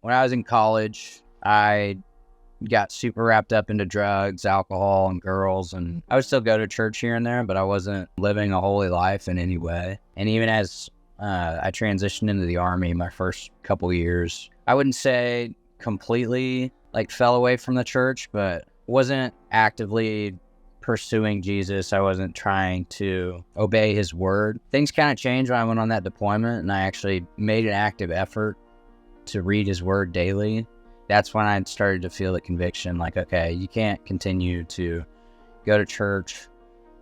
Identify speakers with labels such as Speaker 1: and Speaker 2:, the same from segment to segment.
Speaker 1: When I was in college, I got super wrapped up into drugs, alcohol, and girls, and I would still go to church here and there, but I wasn't living a holy life in any way. And even as I transitioned into the Army, my first couple years, I wouldn't say completely fell away from the church, but wasn't actively pursuing Jesus. I wasn't trying to obey his word. Things kind of changed when I went on that deployment, and I actually made an active effort to read his word daily. That's when I started to feel the conviction, okay, you can't continue to go to church,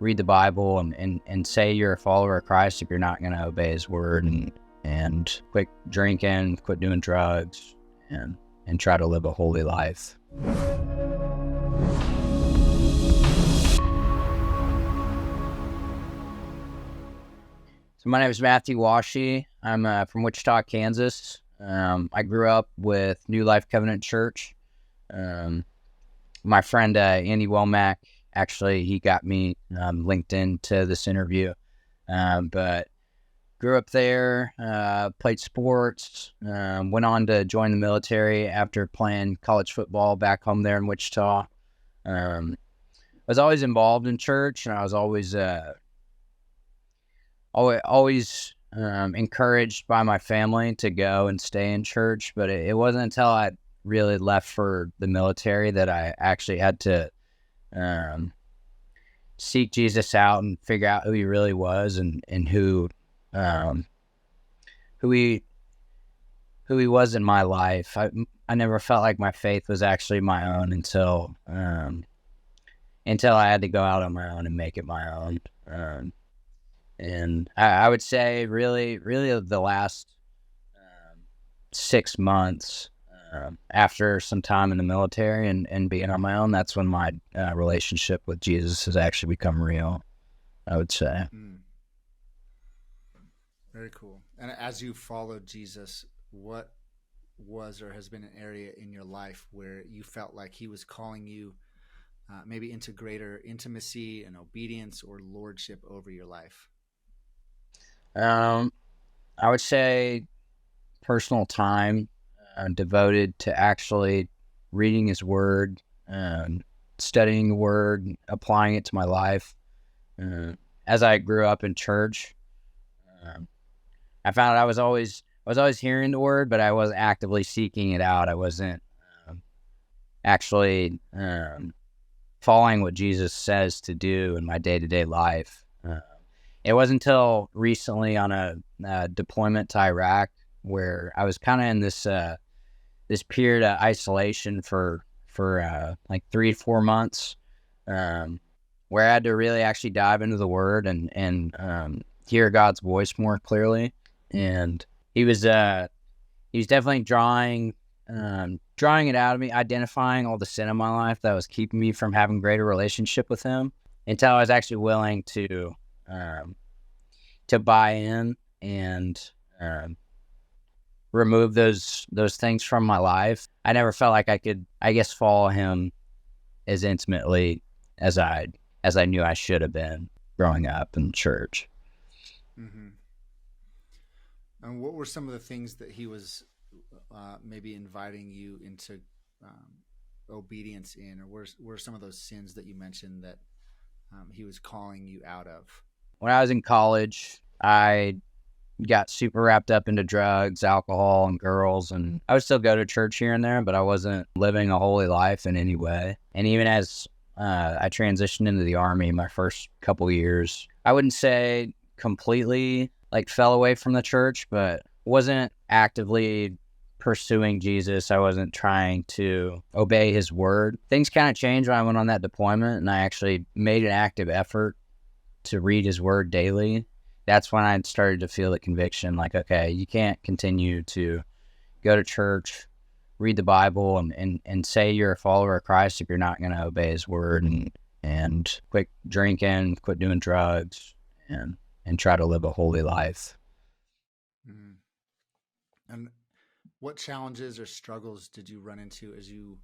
Speaker 1: read the Bible, and say you're a follower of Christ if you're not going to obey his word, and quit drinking, quit doing drugs, and try to live a holy life. So my name is Matthew Washee. I'm from Wichita, Kansas. I grew up with New Life Covenant Church. My friend Andy Womack, actually, he got me linked into this interview. But grew up there, played sports, went on to join the military after playing college football back home there in Wichita. I was always involved in church, and I was always encouraged by my family to go and stay in church, but it wasn't until I really left for the military that I actually had to seek Jesus out and figure out who he really was, and who he was in my life. I never felt like my faith was actually my own until I had to go out on my own and make it my own. And I would say really the last 6 months after some time in the military and being on my own, that's when my relationship with Jesus has actually become real, I would say.
Speaker 2: Very cool. And as you followed Jesus, what was or has been an area in your life where you felt like he was calling you maybe into greater intimacy and obedience or lordship over your life?
Speaker 1: I would say personal time devoted to actually reading his word, studying the word, applying it to my life. As I grew up in church, I found I was always hearing the word, but I wasn't actively seeking it out. I wasn't actually following what Jesus says to do in my day-to-day life. It wasn't until recently on a deployment to Iraq where I was kind of in this period of isolation for 3 to 4 months, where I had to really actually dive into the Word and hear God's voice more clearly. And he was definitely drawing it out of me, identifying all the sin in my life that was keeping me from having greater relationship with him, until I was actually willing to buy in and remove those things from my life. I never felt like I could, follow him as intimately as I knew I should have been growing up in church.
Speaker 2: Mm-hmm. And what were some of the things that he was maybe inviting you into obedience in, or were some of those sins that you mentioned that he was calling you out of?
Speaker 1: When I was in college, I got super wrapped up into drugs, alcohol, and girls, and I would still go to church here and there, but I wasn't living a holy life in any way. And even as I transitioned into the Army, my first couple years, I wouldn't say completely fell away from the church, but wasn't actively pursuing Jesus. I wasn't trying to obey his word. Things kind of changed when I went on that deployment, and I actually made an active effort to read his word daily. That's when I started to feel the conviction, okay, you can't continue to go to church, read the Bible, and say you're a follower of Christ if you're not going to obey his word, and quit drinking, quit doing drugs, and try to live a holy life.
Speaker 2: Mm-hmm. And what challenges or struggles did you run into as you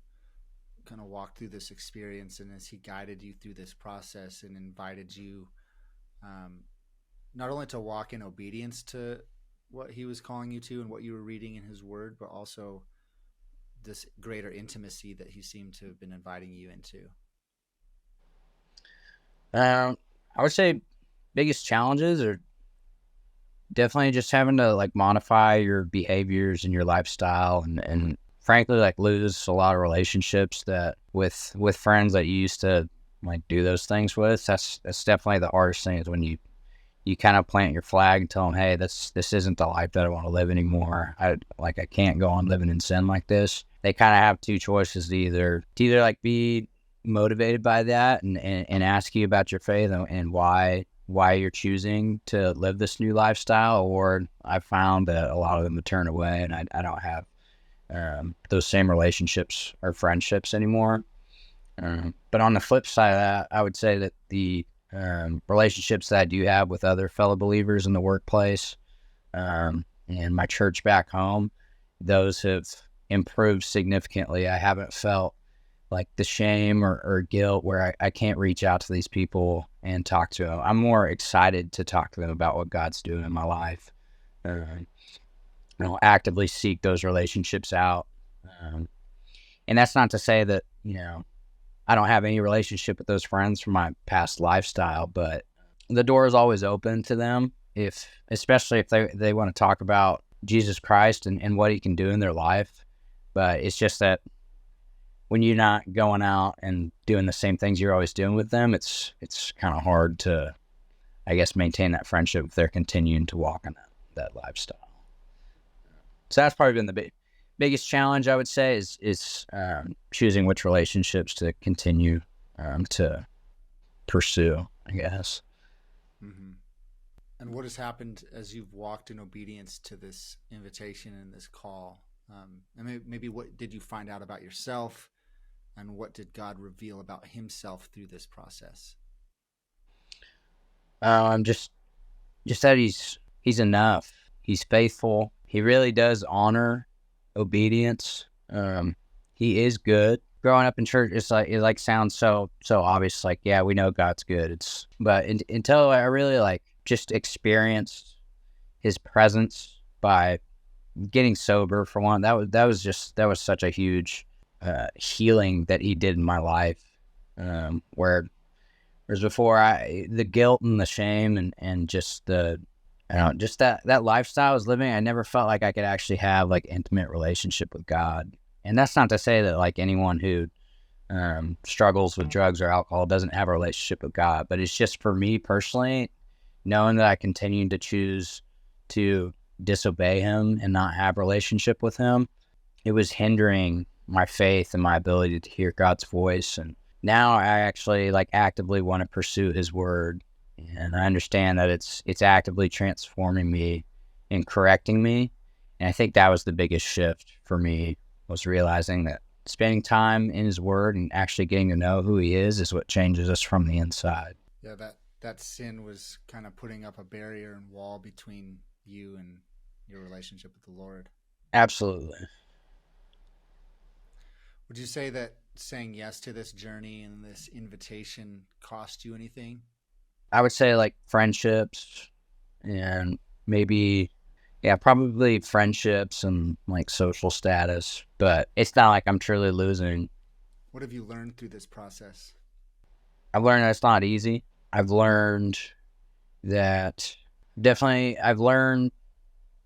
Speaker 2: kind of walked through this experience, and as he guided you through this process and invited you not only to walk in obedience to what he was calling you to and what you were reading in his word, but also this greater intimacy that he seemed to have been inviting you into?
Speaker 1: I would say biggest challenges are definitely just having to like modify your behaviors and your lifestyle, and frankly like lose a lot of relationships that with friends that you used to like do those things with. That's definitely the hardest thing, is when you kind of plant your flag and tell them, hey, this isn't the life that I want to live anymore. I can't go on living in sin like this. They kind of have two choices: to either like be motivated by that and ask you about your faith and why you're choosing to live this new lifestyle, or I found that a lot of them would turn away, and I don't have those same relationships or friendships anymore. But on the flip side of that, I would say that the relationships that I do have with other fellow believers in the workplace and my church back home, those have improved significantly. I haven't felt like the shame or guilt where I can't reach out to these people and talk to them. I'm more excited to talk to them about what God's doing in my life. Actively seek those relationships out. And that's not to say that, I don't have any relationship with those friends from my past lifestyle, but the door is always open to them, especially if they want to talk about Jesus Christ and what he can do in their life. But it's just that when you're not going out and doing the same things you're always doing with them, it's kind of hard to, I guess, maintain that friendship if they're continuing to walk in that lifestyle. So that's probably been the biggest challenge, I would say, is choosing which relationships to continue to pursue, I guess.
Speaker 2: Mm-hmm. And what has happened as you've walked in obedience to this invitation and this call? And maybe what did you find out about yourself, and what did God reveal about himself through this process?
Speaker 1: Just that he's enough. He's faithful. He really does honor obedience. He is good. Growing up in church, it sounds so obvious. Like, yeah, we know God's good. But until I really just experienced his presence by getting sober, for one, that was such a huge healing that he did in my life. Whereas before, the guilt and the shame and just just that lifestyle I was living, I never felt like I could actually have intimate relationship with God. And that's not to say that anyone who struggles with drugs or alcohol doesn't have a relationship with God, but it's just for me personally, knowing that I continued to choose to disobey him and not have a relationship with him, it was hindering my faith and my ability to hear God's voice. And now I actually actively want to pursue his word. And I understand that it's actively transforming me and correcting me. And I think that was the biggest shift for me, was realizing that spending time in his word and actually getting to know who he is what changes us from the inside.
Speaker 2: Yeah, that sin was kind of putting up a barrier and wall between you and your relationship with the Lord.
Speaker 1: Absolutely.
Speaker 2: Would you say that saying yes to this journey and this invitation cost you anything?
Speaker 1: I would say friendships, and maybe, yeah, probably friendships and social status, but it's not like I'm truly losing.
Speaker 2: What have you learned through this process?
Speaker 1: I've learned that it's not easy. I've learned that I've learned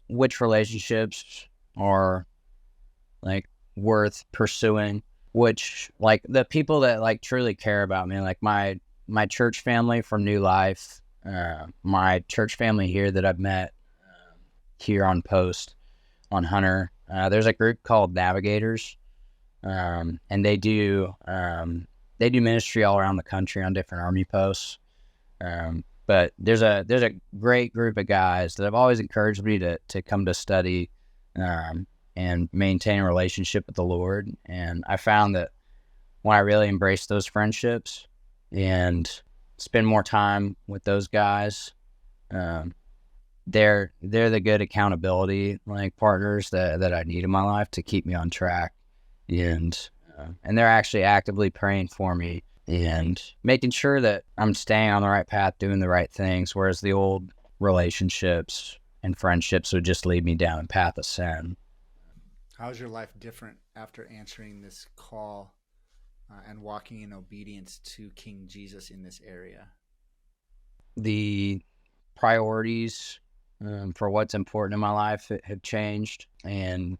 Speaker 1: which relationships are worth pursuing, which the people that truly care about me, my church family from New Life, my church family here that I've met here on post on Hunter. There's a group called Navigators, and they do ministry all around the country on different army posts. But there's a great group of guys that have always encouraged me to come to study and maintain a relationship with the Lord. And I found that when I really embrace those friendships and spend more time with those guys, they're the good accountability partners that I need in my life to keep me on track, and they're actually actively praying for me and making sure that I'm staying on the right path, doing the right things, whereas the old relationships and friendships would just lead me down a path of sin.
Speaker 2: How is your life different after answering this call and walking in obedience to King Jesus in this area?
Speaker 1: The priorities for what's important in my life have changed, and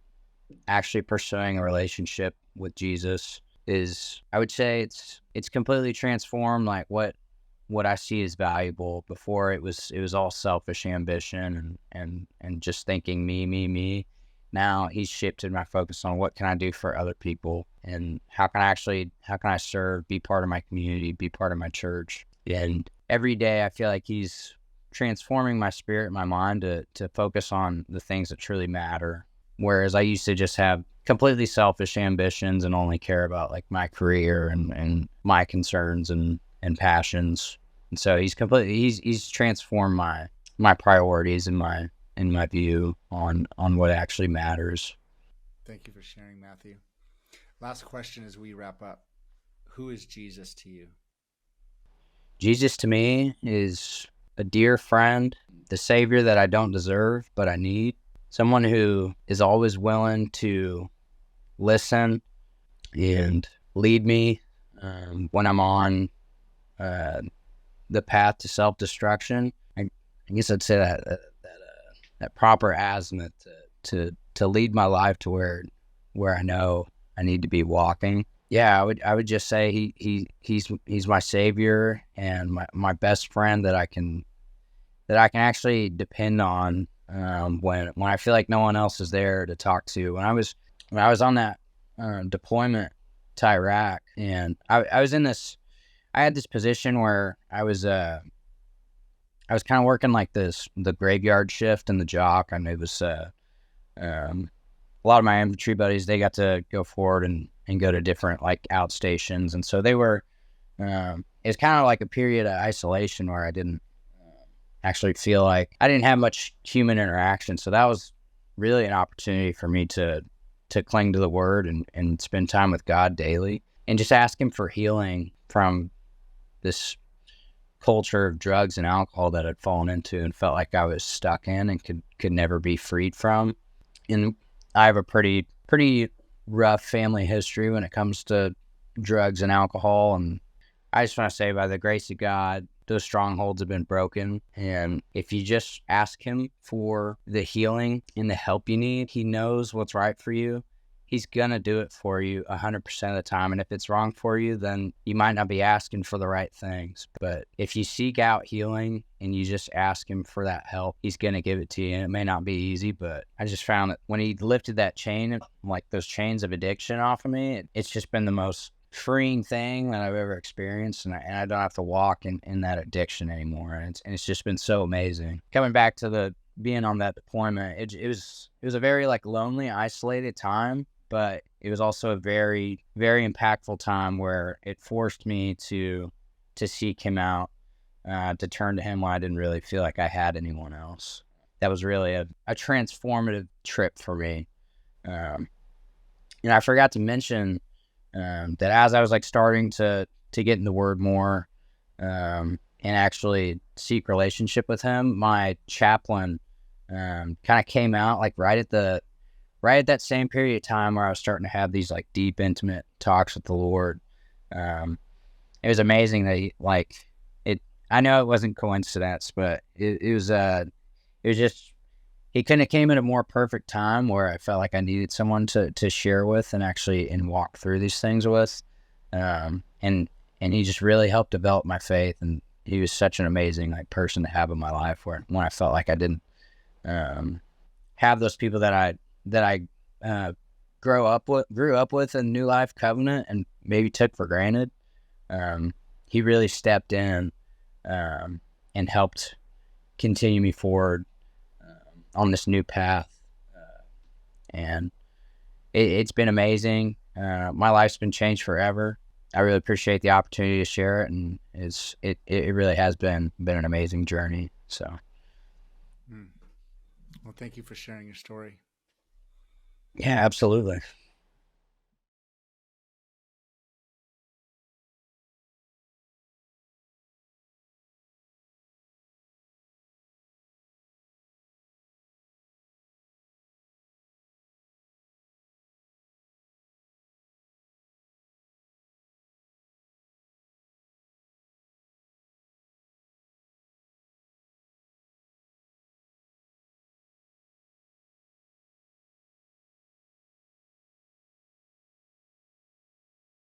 Speaker 1: actually pursuing a relationship with Jesus is, I would say, it's completely transformed like what I see as valuable. Before it was all selfish ambition and just thinking me. Now he's shifted my focus on what can I do for other people, and how can I serve, be part of my community, be part of my church. And every day I feel like he's transforming my spirit, my mind to focus on the things that truly matter. Whereas I used to just have completely selfish ambitions and only care about like my career and my concerns and passions. And so he's transformed my priorities and my view on what actually matters.
Speaker 2: Thank you for sharing, Matthew. Last question as we wrap up. Who is Jesus to you?
Speaker 1: Jesus to me is a dear friend, the savior that I don't deserve, but I need. Someone who is always willing to listen and lead me when I'm on the path to self-destruction. I guess I'd say that proper azimuth to lead my life to where I know I need to be walking. Yeah, I would just say he's my savior and my best friend that I can actually depend on when I feel like no one else is there to talk to. When I was on that deployment to Iraq, and I was in this, I had this position where I was kind of working like the graveyard shift and the jock, and it was a lot of my infantry buddies, they got to go forward and go to different like outstations, and so they were it's kind of like a period of isolation where I didn't actually feel like I didn't have much human interaction. So that was really an opportunity for me to cling to the word and spend time with God daily and just ask him for healing from this culture of drugs and alcohol that I'd fallen into and felt like I was stuck in and could never be freed from. And I have a pretty rough family history when it comes to drugs and alcohol, and I just want to say, by the grace of God, those strongholds have been broken. And if you just ask him for the healing and the help you need, he knows what's right for you. He's going to do it for you 100% of the time. And if it's wrong for you, then you might not be asking for the right things. But if you seek out healing and you just ask him for that help, he's going to give it to you. And it may not be easy, but I just found that when he lifted that chain, like those chains of addiction off of me, it's just been the most freeing thing that I've ever experienced, and I don't have to walk in that addiction anymore, and it's just been so amazing. Coming back to the being on that deployment, it was a very like lonely, isolated time, but it was also a very, very impactful time where it forced me to seek him out, to turn to him when I didn't really feel like I had anyone else. That was really a transformative trip for me. And I forgot to mention that as I was like starting to get in the word more and actually seek relationship with him, my chaplain kind of came out like right at that same period of time where I was starting to have these like deep, intimate talks with the Lord. It was amazing that I know it wasn't coincidence, but it was just, he couldn't have came at a more perfect time where I felt like I needed someone to share with and walk through these things with. And he just really helped develop my faith. And he was such an amazing like person to have in my life when I felt like I didn't have those people that I grew up with in New Life Covenant and maybe took for granted. He really stepped in and helped continue me forward on this new path, and it's been amazing. My life's been changed forever. I really appreciate the opportunity to share it, and it really has been an amazing journey. So,
Speaker 2: Well, thank you for sharing your story.
Speaker 1: yeah, absolutely.